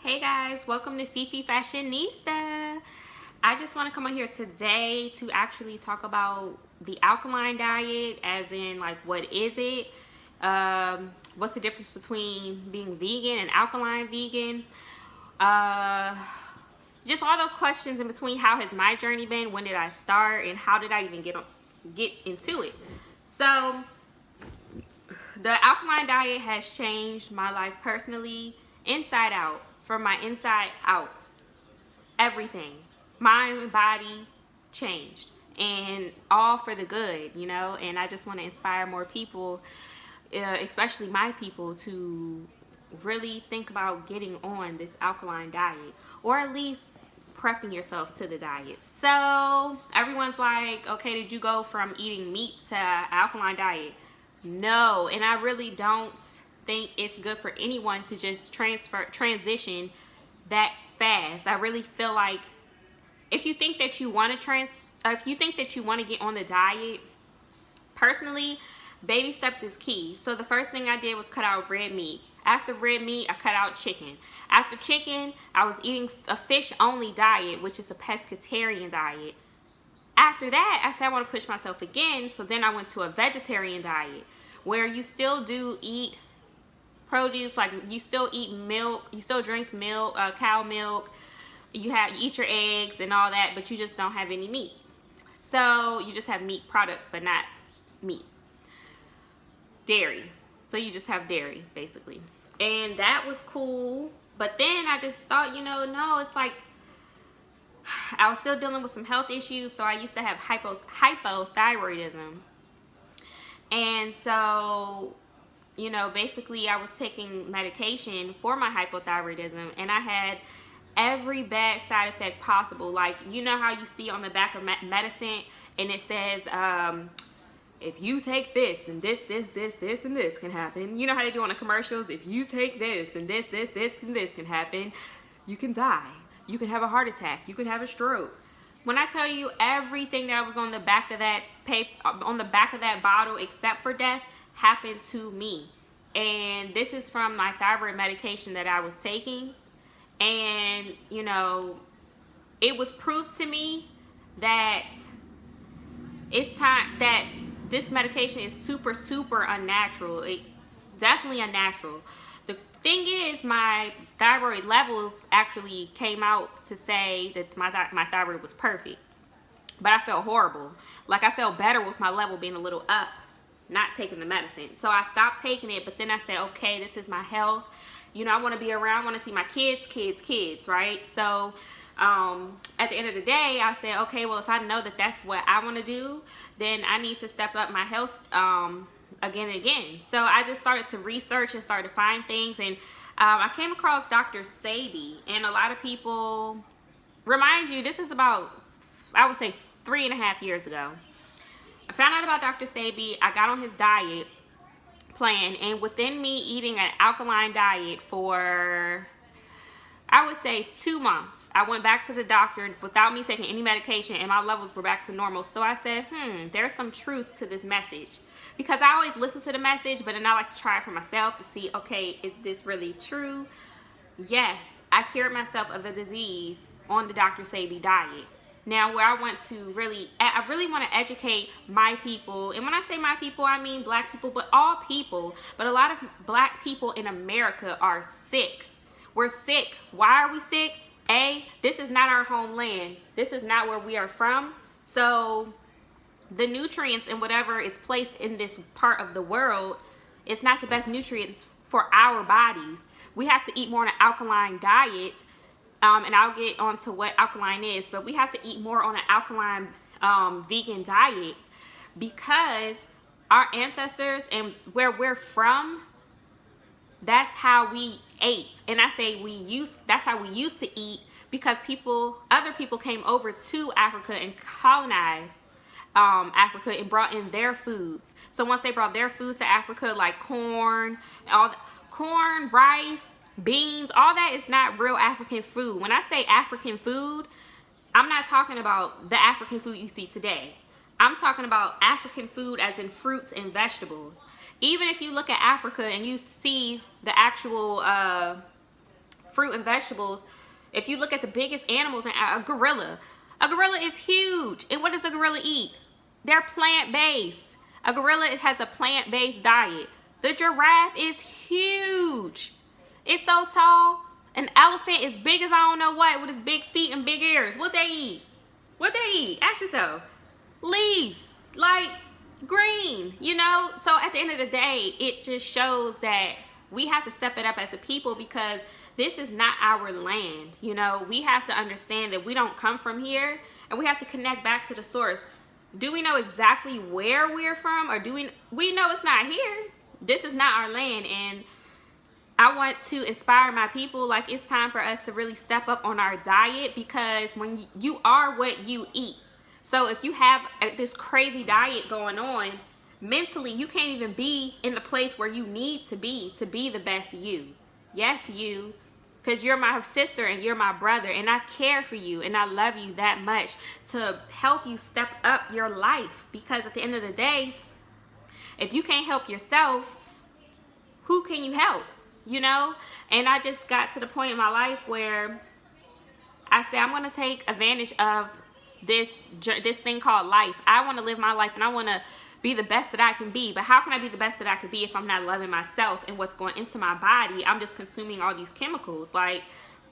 Hey guys, welcome to Fifi Fashionista. I just want to come on here today to actually talk about the alkaline diet, as in like what is it? What's the difference between being vegan and alkaline vegan? Just all those questions in between. How has my journey been? When did I start? And how did I even get into it? So the alkaline diet has changed my life personally, inside out. From my inside out, everything, mind and body changed, and all for the good, you know. And I just want to inspire more people, especially my people, to really think about getting on this alkaline diet, or at least prepping yourself to the diet. So everyone's like, okay, did you go from eating meat to alkaline diet? No, and I really don't think it's good for anyone to just transition that fast. I really feel like if you think that you want to get on the diet, personally, baby steps is key. So the first thing I did was cut out red meat. After red meat, I cut out chicken. After chicken, I was eating a fish only diet, which is a pescatarian diet. After that, I said I want to push myself again, so then I went to a vegetarian diet, where you still do eat produce, like you still eat milk, you still drink milk, cow milk, you eat your eggs and all that, but you just don't have any meat. So you just have meat product, but not meat. Dairy. So you just have dairy, basically. And that was cool. But then I just thought, no, it's like I was still dealing with some health issues. So I used to have hypothyroidism. And so basically I was taking medication for my hypothyroidism, and I had every bad side effect possible. Like, you know how you see on the back of medicine, and it says, if you take this, then this, and this can happen. You know how they do on the commercials? If you take this, then this, and this can happen. You can die. You can have a heart attack. You can have a stroke. When I tell you everything that was on the back of that bottle, except for death, happened to me. And this is from my thyroid medication that I was taking. And it was proved to me that it's time that this medication is super unnatural. It's definitely unnatural. The thing is, my thyroid levels actually came out to say that my thyroid was perfect, but I felt horrible. Like, I felt better with my level being a little up, not taking the medicine. So I stopped taking it, but then I said, okay, this is my health. I want to be around, I want to see my kids, right? So at the end of the day, I said, okay, well, if I know that that's what I want to do, then I need to step up my health again and again. So I just started to research and started to find things, and I came across Dr. Sebi, and a lot of people, remind you, this is about, I would say, 3.5 years ago. I found out about Dr. Sebi. I got on his diet plan, and within me eating an alkaline diet for, I would say, 2 months, I went back to the doctor without me taking any medication, and my levels were back to normal. So I said, there's some truth to this message, because I always listen to the message, but then I like to try it for myself to see, okay, is this really true? Yes, I cured myself of a disease on the Dr. Sebi diet. Now, where I want to I really want to educate my people. And when I say my people, I mean black people, but all people. But a lot of black people in America are sick. We're sick. Why are we sick? This is not our homeland. This is not where we are from. So the nutrients and whatever is placed in this part of the world, it's not the best nutrients for our bodies. We have to eat more on an alkaline diet. And I'll get onto what alkaline is, but we have to eat more on an alkaline vegan diet, because our ancestors and where we're from, that's how we ate. And I say that's how we used to eat, because other people came over to Africa and colonized Africa and brought in their foods. So once they brought their foods to Africa, like corn, rice, beans, all that is not real African food. When I say African food, I'm not talking about the African food you see today. I'm talking about African food as in fruits and vegetables. Even if you look at Africa and you see the actual fruit and vegetables, if you look at the biggest animals, a gorilla is huge. And what does a gorilla eat? They're plant-based. A gorilla has a plant-based diet. The giraffe is huge. It's so tall. An elephant is big as I don't know what, with its big feet and big ears. What they eat? What they eat? Ask yourself. Leaves, like green, you know? So at the end of the day, it just shows that we have to step it up as a people, because this is not our land. You know, we have to understand that we don't come from here, and we have to connect back to the source. Do we know exactly where we're from, or do we know it's not here? This is not our land. And I want to inspire my people, like, it's time for us to really step up on our diet, because when you are what you eat. So if you have this crazy diet going on, mentally you can't even be in the place where you need to be the best you. Yes, you, because you're my sister and you're my brother, and I care for you and I love you that much to help you step up your life. Because at the end of the day, if you can't help yourself, who can you help? You know? And I just got to the point in my life where I said, I'm going to take advantage of this thing called life. I want to live my life, and I want to be the best that I can be. But how can I be the best that I can be if I'm not loving myself and what's going into my body? I'm just consuming all these chemicals. Like,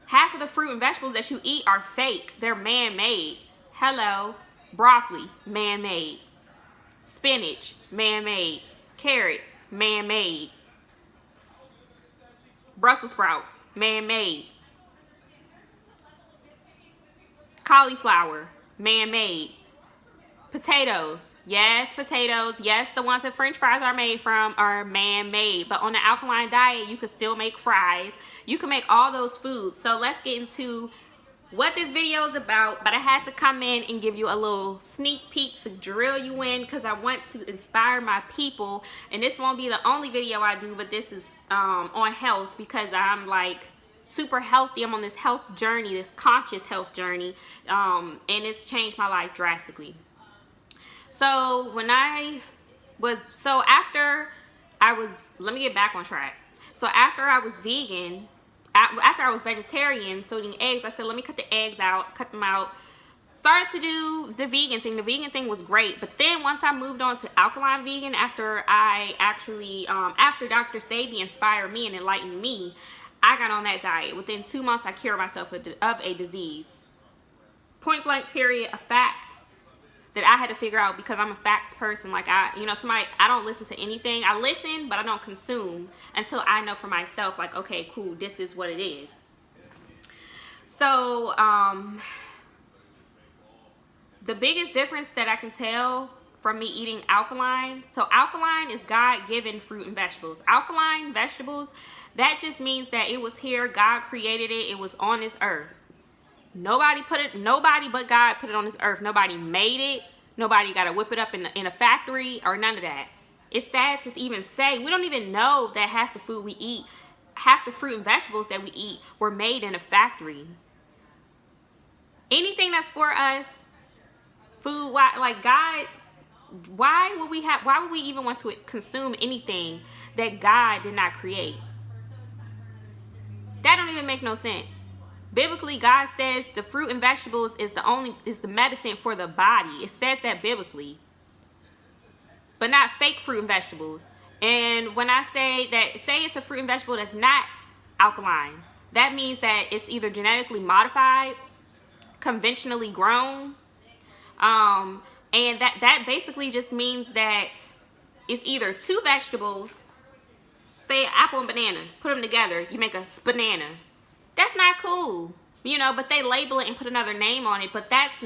half of the fruit and vegetables that you eat are fake. They're man-made. Hello. Broccoli, man-made. Spinach, man-made. Carrots, man-made. Brussels sprouts, man-made. Cauliflower, man-made. Potatoes, yes, the ones that French fries are made from are man-made. But on the alkaline diet, you can still make fries. You can make all those foods. So let's get into what this video is about. But I had to come in and give you a little sneak peek to drill you in, because I want to inspire my people. And this won't be the only video I do, but this is on health, because I'm like super healthy. I'm on this health journey, this conscious health journey, and it's changed my life drastically. So let me get back on track. So after I was vegan, after I was vegetarian, so eating eggs, I said, let me cut the eggs out, cut them out. Started to do the vegan thing. The vegan thing was great. But then once I moved on to alkaline vegan, after I actually, after Dr. Sebi inspired me and enlightened me, I got on that diet. Within 2 months, I cured myself of a disease. Point blank period, a fact that I had to figure out, because I'm a facts person. Like, I don't listen to anything. I listen, but I don't consume until I know for myself, like, okay, cool, this is what it is. So, the biggest difference that I can tell from me eating alkaline, so alkaline is God-given fruit and vegetables. Alkaline vegetables, that just means that it was here, God created it, it was on this earth. Nobody but God put it on this earth. Nobody made it. Nobody got to whip it up in a factory or none of that. It's sad to even say, we don't even know that half the food we eat, half the fruit and vegetables that we eat were made in a factory. Anything that's for us, food, like God, why would we even want to consume anything that God did not create? That don't even make no sense. Biblically, God says the fruit and vegetables is the medicine for the body. It says that biblically. But not fake fruit and vegetables. And when I say it's a fruit and vegetable that's not alkaline, that means that it's either genetically modified, conventionally grown, and that basically just means that it's either two vegetables, say apple and banana, put them together, you make a spanana. That's not cool, you know, but they label it and put another name on it. But that's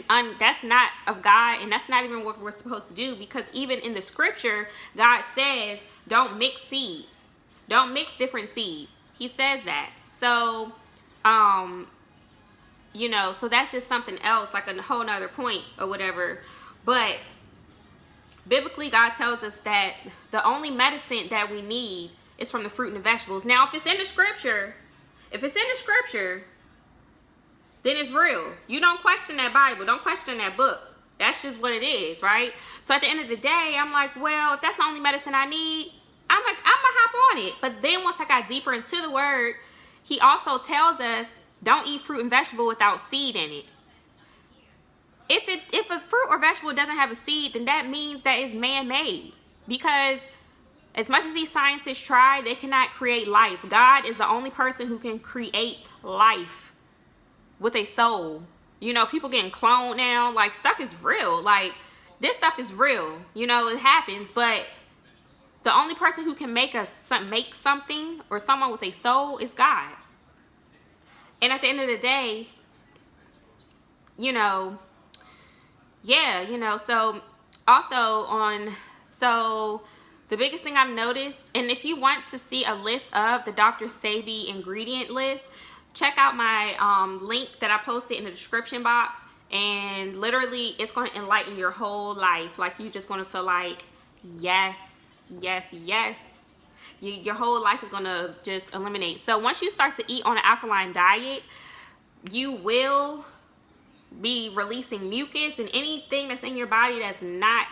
not of God, and that's not even what we're supposed to do, because even in the scripture, God says, don't mix seeds. Don't mix different seeds. He says that. So, you know, so that's just something else, like a whole nother point or whatever. But biblically, God tells us that the only medicine that we need is from the fruit and the vegetables. Now, if it's in the scripture, then it's real. You don't question that Bible. Don't question that book. That's just what it is, right? So at the end of the day, I'm like, well, if that's the only medicine I need, I'm gonna hop on it. But then once I got deeper into the word, he also tells us don't eat fruit and vegetable without seed in it. If a fruit or vegetable doesn't have a seed, then that means that it's man-made. Because as much as these scientists try, they cannot create life. God is the only person who can create life with a soul. You know, people getting cloned now. Like, stuff is real. Like, this stuff is real. You know, it happens. But the only person who can make something or someone with a soul is God. And at the end of the day, you know, yeah, you know, so also so the biggest thing I've noticed, and if you want to see a list of the Dr. Sebi ingredient list, check out my link that I posted in the description box, and literally it's going to enlighten your whole life. Like, you're just going to feel like, yes, yes, yes. Your whole life is going to just eliminate. So once you start to eat on an alkaline diet, you will be releasing mucus and anything that's in your body that's not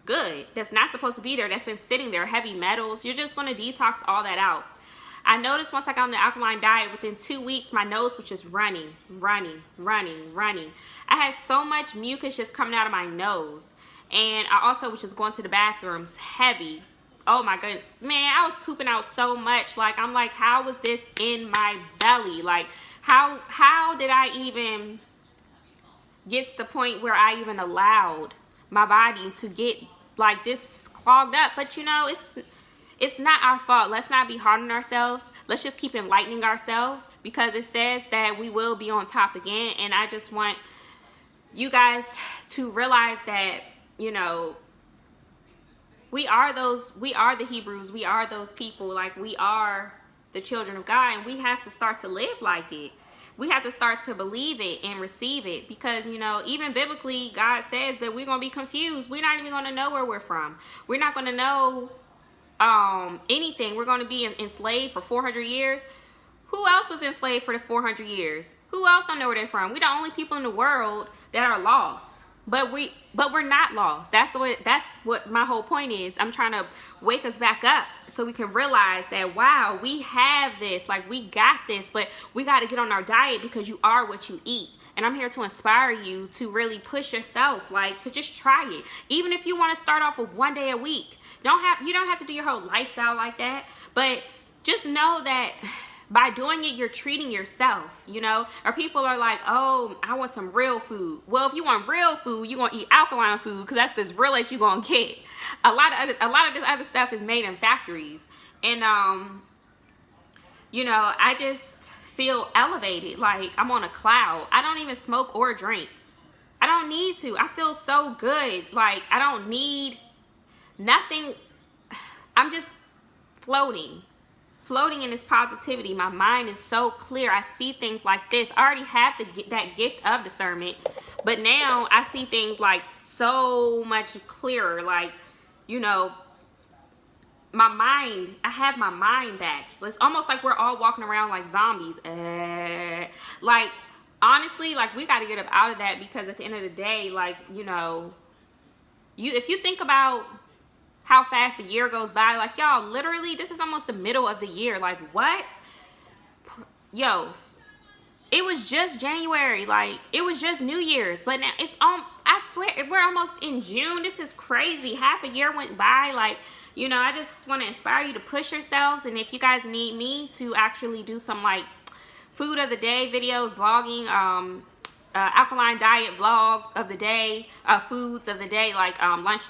good, that's not supposed to be there, that's been sitting there, heavy metals. You're just going to detox all that out. I noticed once I got on the alkaline diet, within 2 weeks, my nose was just running. I had so much mucus just coming out of my nose. And I also was just going to the bathrooms heavy. Oh my goodness, man, I was pooping out so much. Like, I'm like, how was this in my belly? Like, how did I even get to the point where I even allowed my body to get like this clogged up? But you know, it's not our fault. Let's not be hard on ourselves. Let's just keep enlightening ourselves, because it says that we will be on top again. And I just want you guys to realize that, you know, we are the Hebrews, we are those people, like, we are the children of God, and we have to start to live like it. We have to start to believe it and receive it, because, you know, even biblically, God says that we're going to be confused. We're not even going to know where we're from. We're not going to know anything. We're going to be enslaved for 400 years. Who else was enslaved for the 400 years? Who else don't know where they're from? We're the only people in the world that are lost. But we're not lost. That's what my whole point is. I'm trying to wake us back up so we can realize that, wow, we have this, like, we got this, but we got to get on our diet, because you are what you eat. And I'm here to inspire you to really push yourself, like, to just try it. Even if you want to start off with 1 day a week, you don't have to do your whole lifestyle like that, but just know that by doing it, you're treating yourself, you know? Or people are like, oh, I want some real food. Well, if you want real food, you're going to eat alkaline food, because that's as real as you're going to get. A lot of this other stuff is made in factories. And, you know, I just feel elevated. Like, I'm on a cloud. I don't even smoke or drink. I don't need to. I feel so good. Like, I don't need nothing. I'm just floating in this positivity. My mind is so clear. I see things like this. I already have that gift of discernment, but now I see things like so much clearer. Like, you know, my mind, I have my mind back. It's almost like we're all walking around like zombies. Like, honestly, like, we got to get up out of that, because at the end of the day, like, you know, if you think about how fast the year goes by, like, y'all, literally, this is almost the middle of the year. Like, what? Yo, it was just January. Like, it was just New Year's, but now it's I swear, we're almost in June. This is crazy. Half a year went by. Like, you know, I just want to inspire you to push yourselves. And if you guys need me to actually do some, like, food of the day video, vlogging, alkaline diet vlog of the day, foods of the day, like lunch,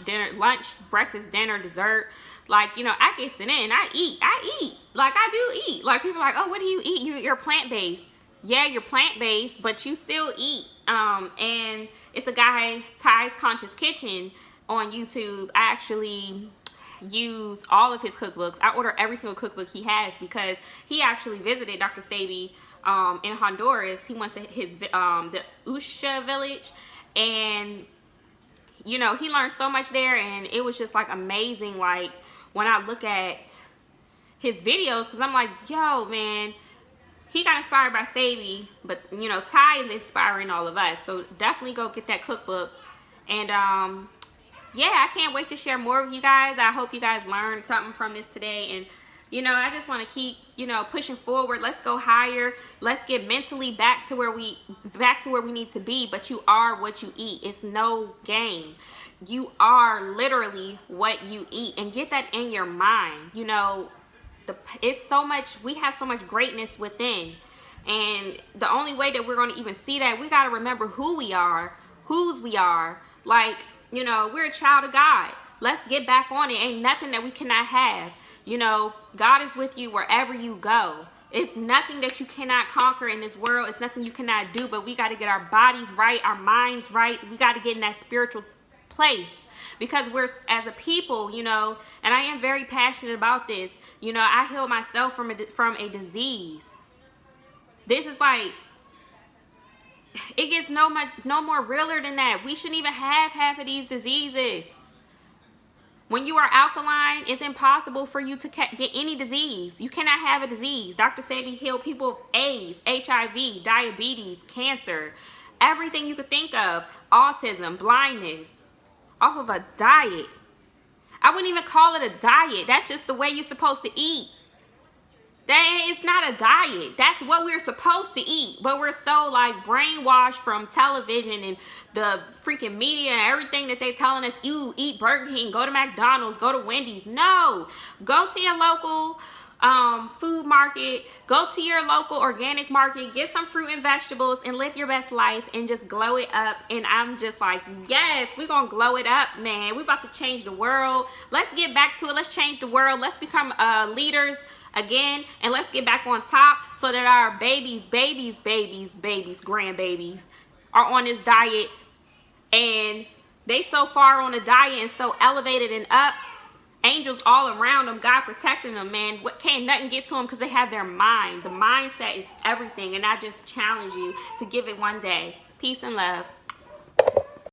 breakfast, dinner, dessert, like, you know, I get it in. I eat, like, I do eat. Like, people are like, oh, what do you eat? You're plant-based. Yeah, you're plant-based, but you still eat. And it's a guy, Ty's Conscious Kitchen, on YouTube. I actually use all of his cookbooks. I order every single cookbook he has, because he actually visited Dr. Sebi in Honduras. He went to his the Usha village, and, you know, he learned so much there, and it was just, like, amazing. Like, when I look at his videos, because I'm like, yo, man, he got inspired by Sebi, but, you know, Ty is inspiring all of us. So definitely go get that cookbook. And yeah, I can't wait to share more with you guys. I hope you guys learned something from this today. And I just want to keep, pushing forward. Let's go higher. Let's get mentally back to where we need to be. But you are what you eat. It's no game. You are literally what you eat, and get that in your mind. It's so much. We have so much greatness within, and the only way that we're going to even see that, we got to remember who we are, whose we are. Like, we're a child of God. Let's get back on it. Ain't nothing that we cannot have. God is with you wherever you go. It's nothing that you cannot conquer in this world. It's nothing you cannot do, but we got to get our bodies right, our minds right. We got to get in that spiritual place, because we're, as a people, and I am very passionate about this. I healed myself from a disease. This is like, it gets no more realer than that. We shouldn't even have half of these diseases. When you are alkaline, it's impossible for you to get any disease. You cannot have a disease. Dr. Sebi healed people of AIDS, HIV, diabetes, cancer, everything you could think of, autism, blindness, off of a diet. I wouldn't even call it a diet. That's just the way you're supposed to eat. That is not a diet. That's what we're supposed to eat. But we're so like brainwashed from television and the freaking media and everything that they telling us, you eat Burger King, go to McDonald's, go to Wendy's. No, go to your local food market, go to your local organic market, get some fruit and vegetables, and live your best life and just glow it up. And I'm just like, yes, we're gonna glow it up, man. We're about to change the world. Let's get back to it. Let's change the world. Let's become leaders again, and let's get back on top so that our babies, grandbabies are on this diet, and they so far on a diet and so elevated and up, angels all around them, God protecting them, man. What can't nothing get to them, because they have their mind. The mindset is everything, and I just challenge you to give it one day. Peace and love.